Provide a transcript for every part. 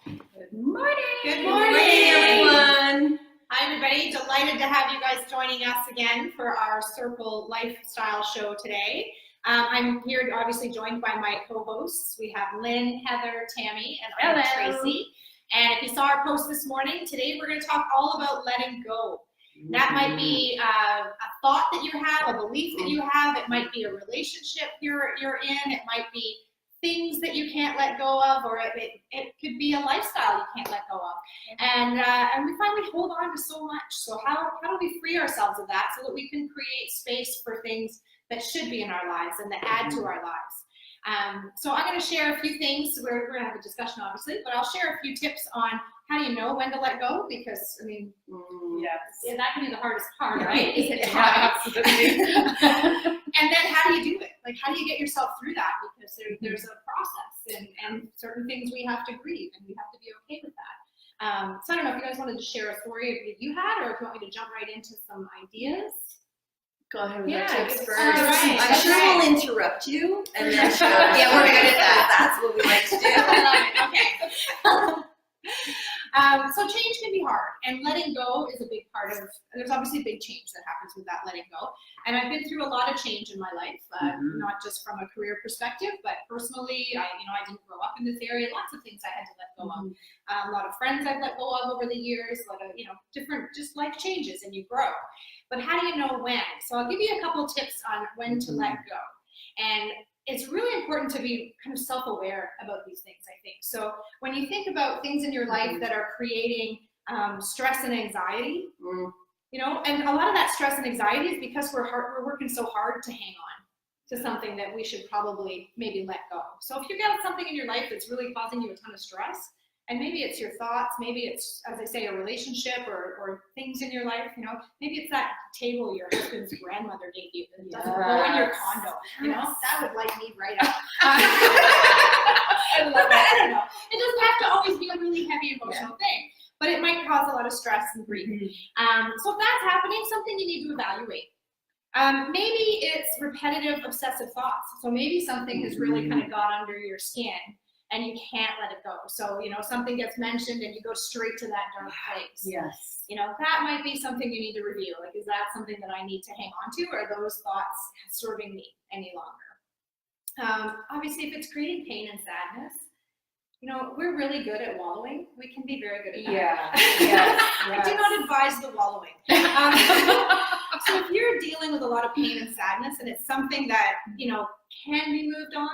Good morning. Good morning, everyone. Hi, everybody. Delighted to have you guys joining us again for our Circle Lifestyle Show today. I'm here, obviously, joined by my co-hosts. We have Lynn, Heather, Tammy, and I'm Tracy. And if you saw our post this morning, today we're going to talk all about letting go. That might be a thought that you have, a belief that you have. It might be a relationship you're in. It might be things that you can't let go of, or it could be a lifestyle you can't let go of. And we find we hold on to so much. So how do we free ourselves of that so that we can create space for things that should be in our lives and that add to our lives? So I'm going to share a few things. We're going to have a discussion, obviously, but I'll share a few tips on how do you know when to let go, because, I mean, Yes. that can be the hardest part, right? Is it absolutely. And then how do you do it? Like, how do you get yourself through that? Because there's a process and certain things we have to grieve, and we have to be okay with that. So I don't know if you guys wanted to share a story that you had, or if you want me to jump right into some ideas. Go ahead with Yeah, our tips all first. right, I'm sure we'll interrupt you, and then Yeah, we're good at that. That's what we like to do. I love it. Okay. So change can be hard, and letting go is a big part of. There's obviously a big change that happens with that letting go, and I've been through a lot of change in my life, not just from a career perspective, but personally. I didn't grow up in this area. Lots of things I had to let go of. A lot of friends I've let go of over the years. A lot of different just life changes, and you grow. But how do you know when? So I'll give you a couple tips on when to let go, and it's really important to be kind of self-aware about these things, I think. So when you think about things in your life that are creating stress and anxiety, and a lot of that stress and anxiety is because we're working so hard to hang on to something that we should probably maybe let go. So if you've got something in your life that's really causing you a ton of stress, and maybe it's your thoughts, maybe it's, as I say, a relationship or things in your life, maybe it's that table your husband's grandmother gave you that doesn't go in your condo, that would light me right up. I love it. I don't know. It doesn't have to always be a really heavy emotional thing, but it might cause a lot of stress and grief. So if that's happening, something you need to evaluate. Maybe it's repetitive, obsessive thoughts. So maybe something has really kind of got under your skin, and you can't let it go. So, something gets mentioned and you go straight to that dark place. Yes. That might be something you need to review. Like, is that something that I need to hang on to, or are those thoughts serving me any longer? Obviously, if it's creating pain and sadness, we're really good at wallowing. We can be very good at that. Yes. I do not advise the wallowing. So if you're dealing with a lot of pain and sadness, and it's something that, can be moved on,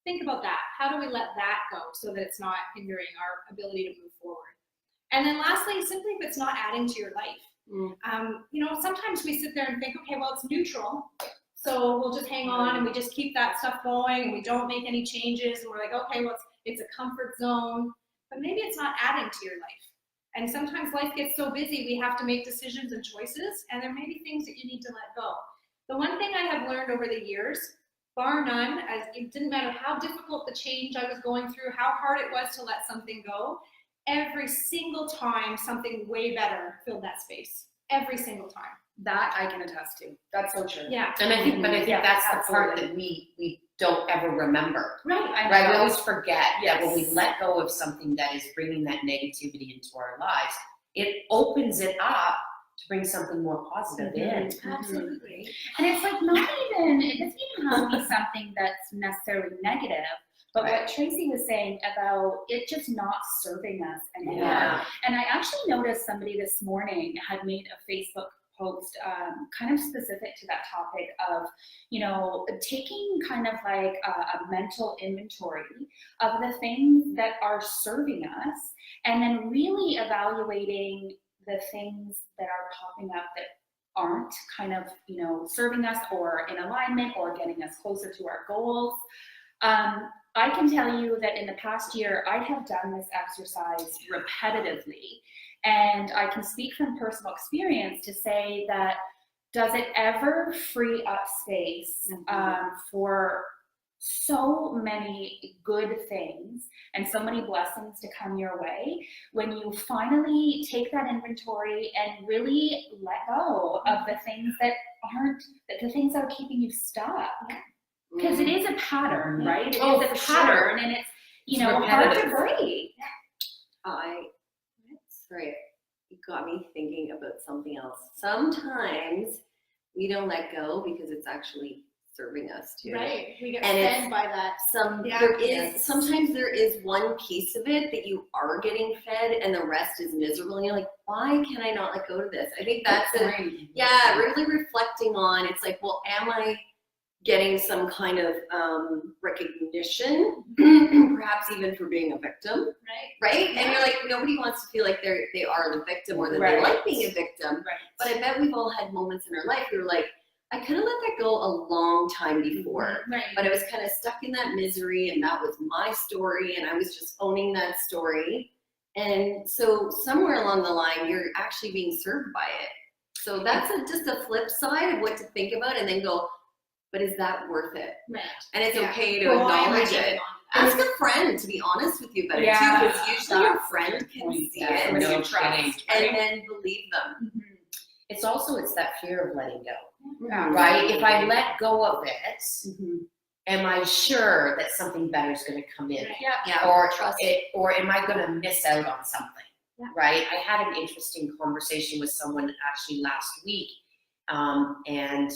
think about that. How do we let that go so that it's not hindering our ability to move forward? And then lastly, simply if it's not adding to your life. Sometimes we sit there and think, okay, well, it's neutral, so we'll just hang on and we just keep that stuff going and we don't make any changes, and we're like, okay, well, it's a comfort zone, but maybe it's not adding to your life. And sometimes life gets so busy, we have to make decisions and choices, and there may be things that you need to let go. The one thing I have learned over the years, bar none, as it didn't matter how difficult the change I was going through, how hard it was to let something go, every single time something way better filled that space. Every single time. That I can attest to. That's so true. Yeah. And I think that's the part absolutely. that we don't ever remember. Right. Right? We always forget that when we Yes. let go of something that is bringing that negativity into our lives, it opens it up to bring something more positive in. Absolutely. And it's like it doesn't even have to be something that's necessarily negative, but what Tracy was saying about it just not serving us anymore. Yeah. And I actually noticed somebody this morning had made a Facebook post kind of specific to that topic of, taking kind of like a mental inventory of the things that are serving us, and then really evaluating the things that are popping up that aren't kind of, serving us or in alignment or getting us closer to our goals. I can tell you that in the past year, I have done this exercise repetitively, and I can speak from personal experience to say that does it ever free up space for so many good things and so many blessings to come your way when you finally take that inventory and really let go of the things that are keeping you stuck. Because it is a pattern, right? It is a pattern, and it's hard to break. Sorry, you got me thinking about something else. Sometimes we don't let go because it's actually serving us too. Right. We get And it's- fed by that. Yeah. Sometimes there is one piece of it that you are getting fed and the rest is miserable and you're like, why can I not let go of this? I think that's really reflecting on, it's like, well, am I getting some kind of recognition, perhaps even for being a victim, right? And you're like, nobody wants to feel like they are the victim or that they like being a victim. Right. But I bet we've all had moments in our life where we're like, I could have let that go a long time before, Right. but I was kind of stuck in that misery and that was my story and I was just owning that story. And so somewhere along the line, you're actually being served by it. So that's just a flip side of what to think about and then go, but is that worth it? Right. And it's Yeah. okay to Well, why am I acknowledge getting it. on Ask a friend to be honest with you about it Yeah. too, because usually your friend can see it No and trust, then believe them. It's that fear of letting go, Yeah. right? If I let go of it, Mhm. am I sure that something better is going to come in? Right. Yeah. Or trust or am I going to miss out on something? Yeah. Right? I had an interesting conversation with someone actually last week, and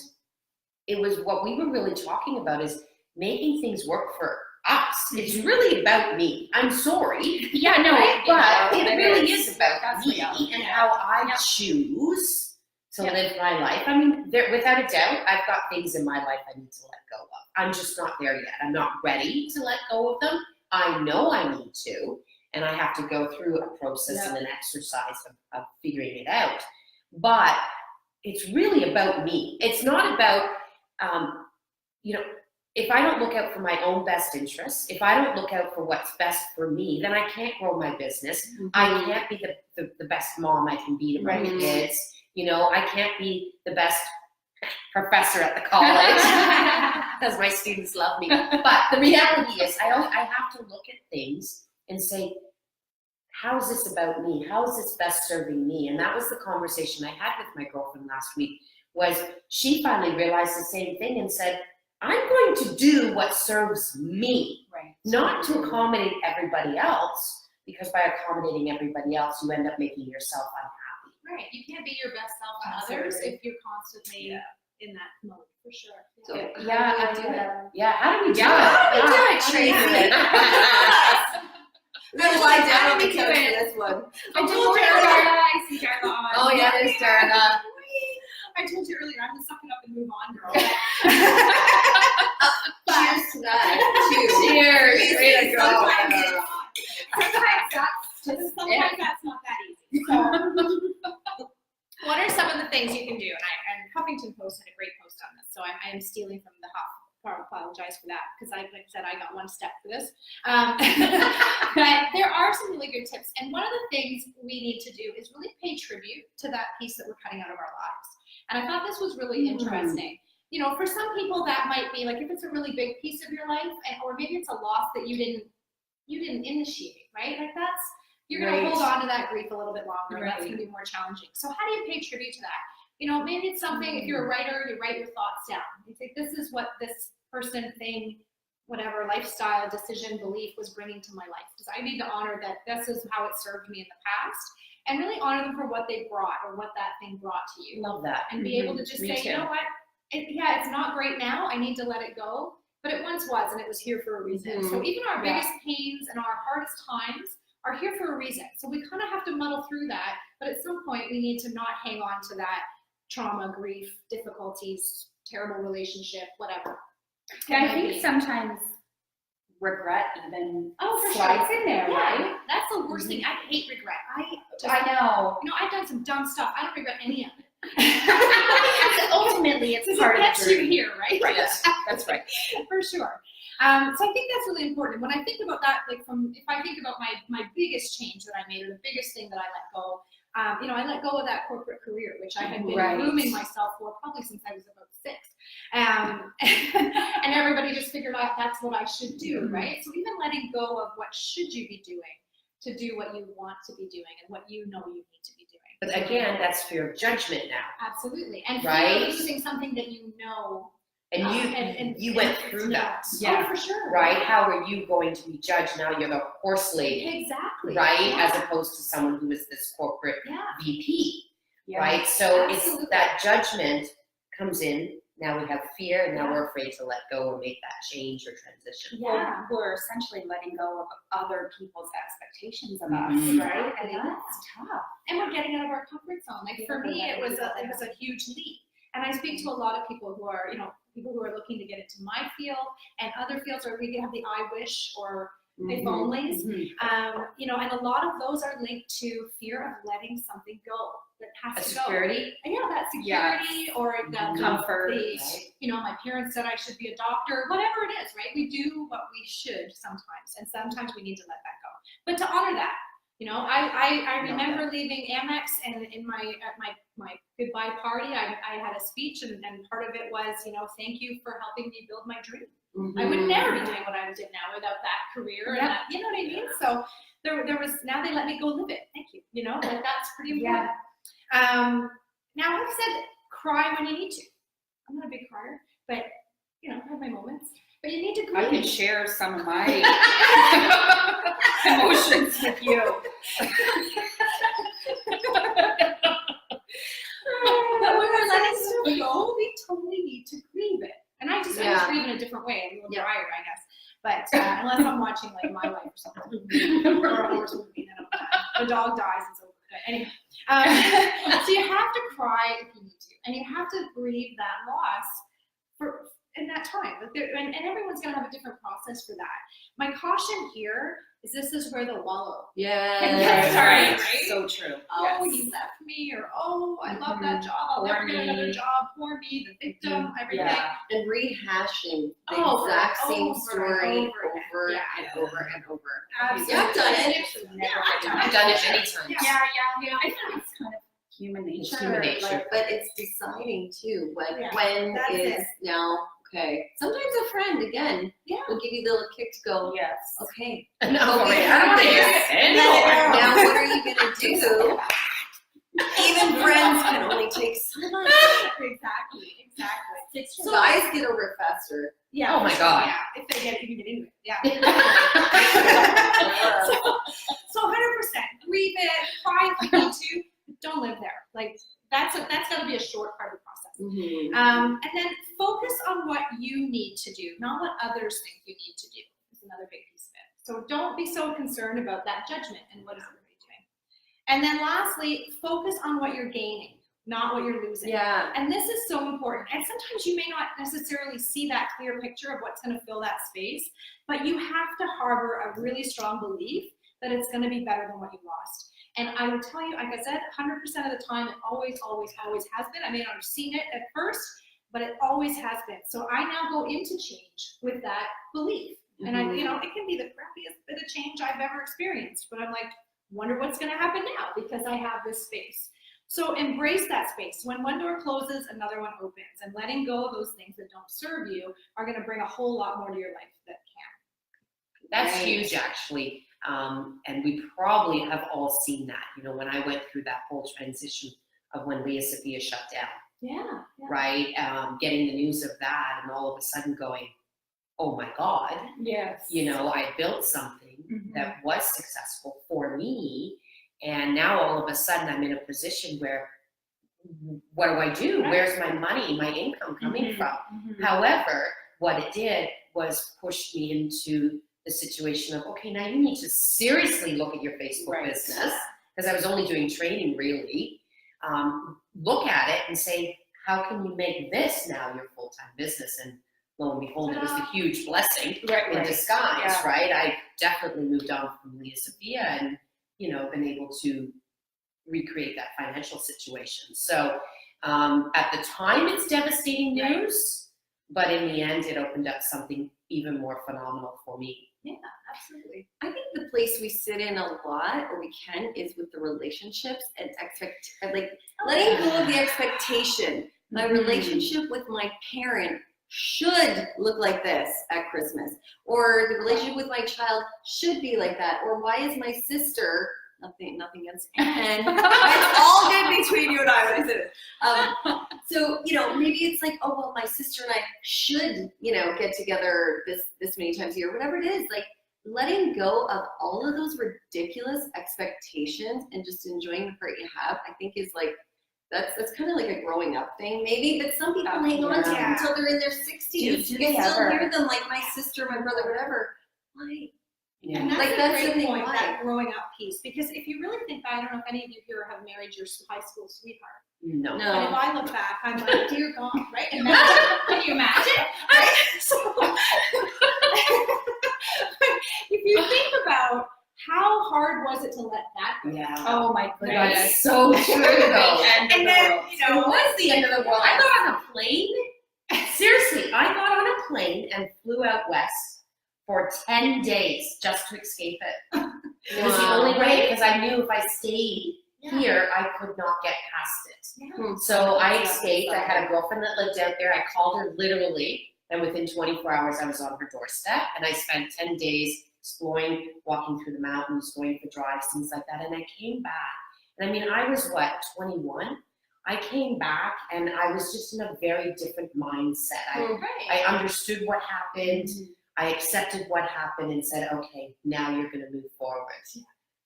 it was what we were really talking about is making things work for us. It's really about me. I'm sorry. Yeah, no, Right? but It really is about That's me reality. and how I choose to Yeah. live my life. I mean, without a doubt, I've got things in my life I need to let go of. I'm just not there yet. I'm not ready to let go of them. I know I need to, and I have to go through a process and an exercise of figuring it out. But it's really about me. It's not about, if I don't look out for my own best interests, if I don't look out for what's best for me, then I can't grow my business. I can't be the best mom I can be to my kids. I can't be the best professor at the college because my students love me. But the reality is I have to look at things and say, how is this about me? How is this best serving me? And that was the conversation I had with my girlfriend last week, was she finally realized the same thing and said, I'm going to do what serves me, Right. not to accommodate everybody else, because by accommodating everybody else, you end up making yourself unhappy. Right. You can't be your best self to others if you're constantly in that mode, for sure. So Yeah, how do we do it? Yeah, how do we do Yeah, it? How do we do it, Tracy? We're gonna lie down on the How do we do couch it? for this one. I told Oh, you Darla, earlier. I see Darla on. Oh yeah, there's Darla. I told you earlier. I'm gonna suck it up and move on, girl. Cheers to that. Cheers. Way to go. Sometimes that's not that easy. So, what are some of the things you can do? And Huffington Post had a great post on this, so I am stealing from the Huff. I apologize for that because, like I said, I got one step for this. But there are some really good tips, and one of the things we need to do is really pay tribute to that piece that we're cutting out of our lives. And I thought this was really interesting. For some people that might be like if it's a really big piece of your life, or maybe it's a loss that you didn't initiate, right? Like you're going to hold on to that grief a little bit longer, and that's going to be more challenging. So how do you pay tribute to that? Maybe it's something, if you're a writer, you write your thoughts down. You think, this is what this person, thing, whatever, lifestyle, decision, belief was bringing to my life. Because I need to honor that this is how it served me in the past, and really honor them for what they brought or what that thing brought to you. Love that. And be able to just Me say, too. you know what, it's not great now, I need to let it go, but it once was, and it was here for a reason. So even our biggest pains and our hardest times are here for a reason. So we kind of have to muddle through that, but at some point we need to not hang on to that trauma, grief, difficulties, terrible relationship, whatever. Yeah, I think sometimes regret even for slides in there, right? Yeah, that's the worst thing. I hate regret. I know. I've done some dumb stuff. I don't regret any of it. Ultimately, it's Because part it of gets the you journey. here, right? Right. That's right. For sure. So I think that's really important. When I think about that, if I think about my biggest change that I made, or the biggest thing that I let go, I let go of that corporate career, which I had been grooming myself for probably since I was about 6. And everybody just figured out that's what I should do, right? So even letting go of what should you be doing to do what you want to be doing and what you know you need to be doing. But again, that's fear of judgment now. Absolutely. And Right? fear of losing something that you know And you went through that, Oh, for sure. right? How are you going to be judged now? You're the horse lady, Exactly. right? Yeah. As opposed to someone who is this corporate Yeah. VP, Yeah. right? So Absolutely. it's that judgment comes in. Now we have fear, and now we're afraid to let go or make that change or transition. Yeah. We're essentially letting go of other people's expectations of Mhm. us, right? And Yeah. that's tough. And we're getting out of our comfort zone. Like for me, it was a huge leap. And I speak to a lot of people who are, people who are looking to get into my field and other fields, or we have the I wish or if onlys. And a lot of those are linked to fear of letting something go that A has to go. security, And that security or the Comfort, the, right? my parents said I should be a doctor, whatever it is, right? We do what we should sometimes, and sometimes we need to let that go. But to honor that, I remember leaving Amex, and at my goodbye party, I had a speech, and part of it was, thank you for helping me build my dream. I would never be doing what I did now without that career, and that, you know what I mean? So there was, now they let me go live it. Thank you. Like that's pretty important. Now I've said cry when you need to. I'm not a big crier, but I have my moments. But you need to grieve. I can share some of my emotions with you. But when we're letting stuff go, we totally need to grieve it. And I just grieve in a different way, a little drier, I guess. But unless I'm watching like My Life or something, or a horse movie, then the dog dies, it's over. But anyway, so you have to cry if you need to, and you have to grieve that loss in that time. And everyone's gonna have a different process for that. My caution here is this is where the wallow. Yes. Right. So true. Oh, Yes. he left me, or oh, I love that job. I'll never get another job. Poor me, the victim, everything. Yeah. And rehashing the Over exact and same over story and over over. and over and over. Absolutely. Yeah, I've done it. I've done it many times. Yeah. I think it's kind of human nature. It's human nature. Like, But it's deciding too when Yeah, when that's is it. now okay. Sometimes a friend again Yeah. will give you the little kick to go, yes. okay. No, Okay, I don't yes. think Now what are you gonna do? Even friends can only take so much. Exactly. So guys get over it faster. Yeah. Oh my God. Yeah. If they get into it. Yeah. So 100% grieve it, cry if you need to. Don't live there. Like that's got to be a short part of the process. Mhm. And then focus on what you need to do, not what others think you need to do. Is another big piece of it. So don't be so concerned about that judgment and what is everybody doing. And then lastly, focus on what you're gaining, not what you're losing. Yeah. And this is so important. And sometimes you may not necessarily see that clear picture of what's going to fill that space, but you have to harbor a really strong belief that it's going to be better than what you lost. And I will tell you, like I said, 100% of the time, it always has been. I may not have seen it at first, but it always has been. So I now go into change with that belief. And I, it can be the crappiest bit of change I've ever experienced, but I'm like, wonder what's going to happen now because I have this space. So embrace that space. When one door closes, another one opens, and letting go of those things that don't serve you are going to bring a whole lot more to your life that can. That's Right. huge, actually. And we probably have all seen that. When I went through that whole transition of when Leah Sophia shut down, Yeah. right? Getting the news of that, and all of a sudden going, oh my God, Yes. I built something Mhm. that was successful for me. And now all of a sudden I'm in a position where, what do I do? Right. Where's my money, my income coming Mhm. from? Mhm. However, what it did was push me into the situation of, okay, now you need to seriously look at your Facebook Right. business, because I was only doing training really. Look at it and say, how can you make this now your full-time business? And lo and behold, it was a huge blessing Right. in disguise, Yeah. right? I definitely moved on from Leah Sophia and, been able to recreate that financial situation. So at the time, it's devastating news, but in the end, it opened up something even more phenomenal for me. Absolutely. I think the place we sit in a lot, or we can, is with the relationships and letting go of the expectation. My Mhm. relationship with my parent should look like this at Christmas, or the relationship with my child should be like that, or why is my sister nothing against Anne. It's all good between you and I when I said it. So, maybe it's like, oh, well, my sister and I should, get together this many times a year, whatever it is. Like, letting go of all of those ridiculous expectations and just enjoying the part you have, I think is like, that's kind of like a growing up thing, maybe. But some people hang on to it Yeah. until they're in their 60s. Do You can they still ever? hear them, like my sister, my brother, whatever. Why? Yeah. And that's Like, a that's the great thing, point, why? that growing up piece. Because if you really think back, I don't know if any of you here have married your high school sweetheart. No. And if No. I look back, I'm like, dear God, right? Imagine, can you imagine? Right? So, if you think about how hard was it to let that go? Yeah. Oh my But goodness. that's so true though. End of And the then, world. you know, It was the end of the world. I got on a plane. Seriously, I got on a plane and flew out west for 10 days just to escape it. It was the Wow. only way because I knew if I stayed Yeah. here, I could not get past it. Yeah. So I escaped. I had a girlfriend that lived out there. I called her literally, and within 24 hours, I was on her doorstep. And I spent 10 days exploring, walking through the mountains, going for drives, things like that. And I came back. And I mean, I was 21? I came back and I was just in a very different mindset. I understood what happened. I accepted what happened and said, okay, now you're going to move forward.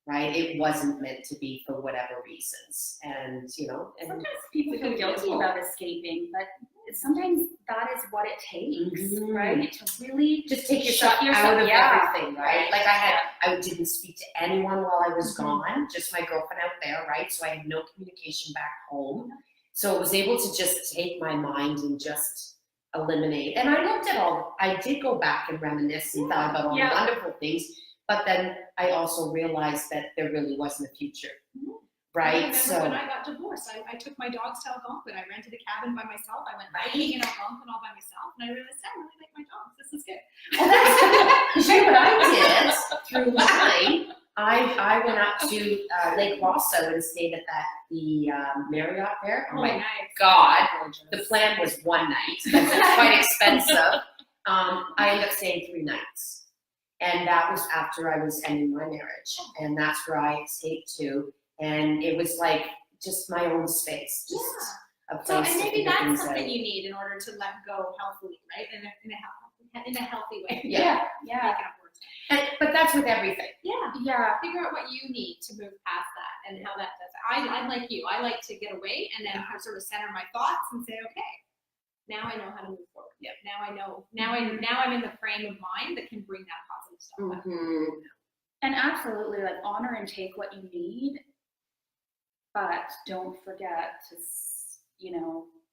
Right? It wasn't meant to be for whatever reasons. And, and Sometimes people feel guilty about escaping, but sometimes that is what it takes, Mhm. right? To really just take yourself shut yourself- out of yeah. everything, right? Like I didn't speak to anyone while I was gone, just my girlfriend out there, right? So I had no communication back home. So I was able to just take my mind and just eliminate. And I looked at I did go back and reminisce and thought about all Yeah. the wonderful things, but then I also realized that there really wasn't a future, I right? remember So when I got divorced, I took my dogs to Algonquin. I rented a cabin by myself. I went hiking in Algonquin all by myself, and I realized I really like my dogs. This is good. oh, that's you know what I did through mine. I went up to Lake Rosso and stayed at the Marriott there. Oh my nice. God, the plan was one night because it's quite expensive. I ended up staying 3 nights, and that was after I was ending my marriage, and that's where I escaped to, and it was like just my own space, just a place So, and to maybe figure that's things something out. you need in order to let go healthily, right? In a healthy way. Yeah. Yeah. Making up words. But that's with everything. Yeah. Yeah. Figure out what you need to move past that and how that does it. I'm like you. I like to get away and then sort of center my thoughts and say, okay, now I know how to move forward. Yep. Now I know. Now I'm in the frame of mind that can bring that positive stuff up. Mhm. And absolutely, like, honor and take what you need, but don't forget to,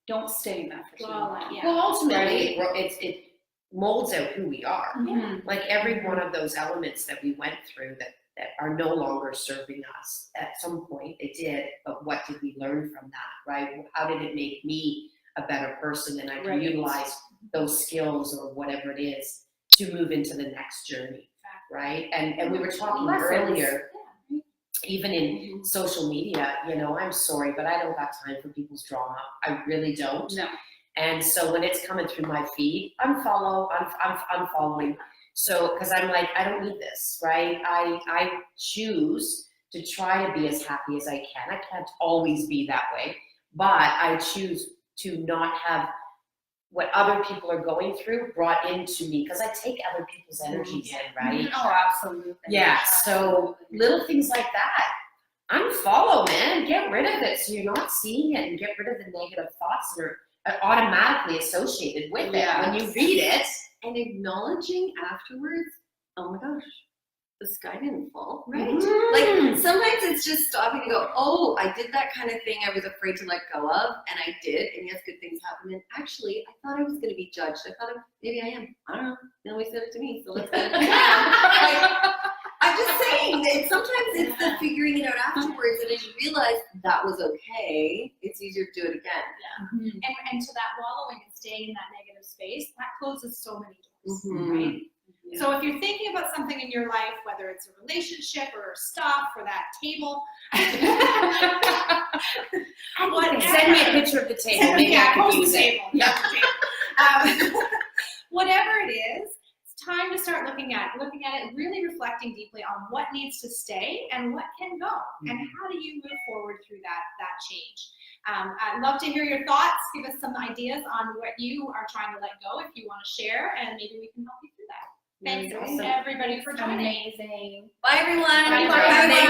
don't stay in that for too Well, long. yeah. Well, ultimately, it molds out who we are. Mhm. Like every one of those elements that we went through that are no longer serving us. At some point it did, but what did we learn from that, right? How did it make me a better person, and I can Right. utilize those skills or whatever it is to move into the next journey, right? And we were talking Lessons. earlier, even in social media, I'm sorry, but I don't got time for people's drama. I really don't. No. And so when it's coming through my feed, I'm following. So, because I'm like, I don't need this, right? I choose to try to be as happy as I can. I can't always be that way, but I choose to not have what other people are going through brought into me, because I take other people's energies in, right? Oh, absolutely. Yeah, so little things like that. Unfollow, man. Get rid of it so you're not seeing it, and get rid of the negative thoughts that are automatically associated with it. Yeah. When you read it, And acknowledging afterwards, oh my gosh, the sky didn't fall, right? Mm. Like sometimes it's just stopping to go, oh, I did that kind of thing I was afraid to let go of, and I did, and yes, good things happened. And actually, I thought I was going to be judged. I thought maybe I am. I don't know. Nobody said it to me, so let's get it. I'm just saying that sometimes it's the figuring it out afterwards, and as you realize that was okay, it's easier to do it again. And to that wallowing and staying in that negative space, that closes so many doors, Mhm. right? Yeah. So if you're thinking about something in your life, whether it's a relationship or stuff or that table, whatever. send me a picture of the table. Maybe I could post use the it. table. Yeah. Whatever it is, time to start looking at it, really reflecting deeply on what needs to stay and what can go, and how do you move forward through that change. I'd love to hear your thoughts. Give us some ideas on what you are trying to let go if you want to share, and maybe we can help you through that. Thanks Awesome. everybody for joining. Amazing. Bye everyone. Bye.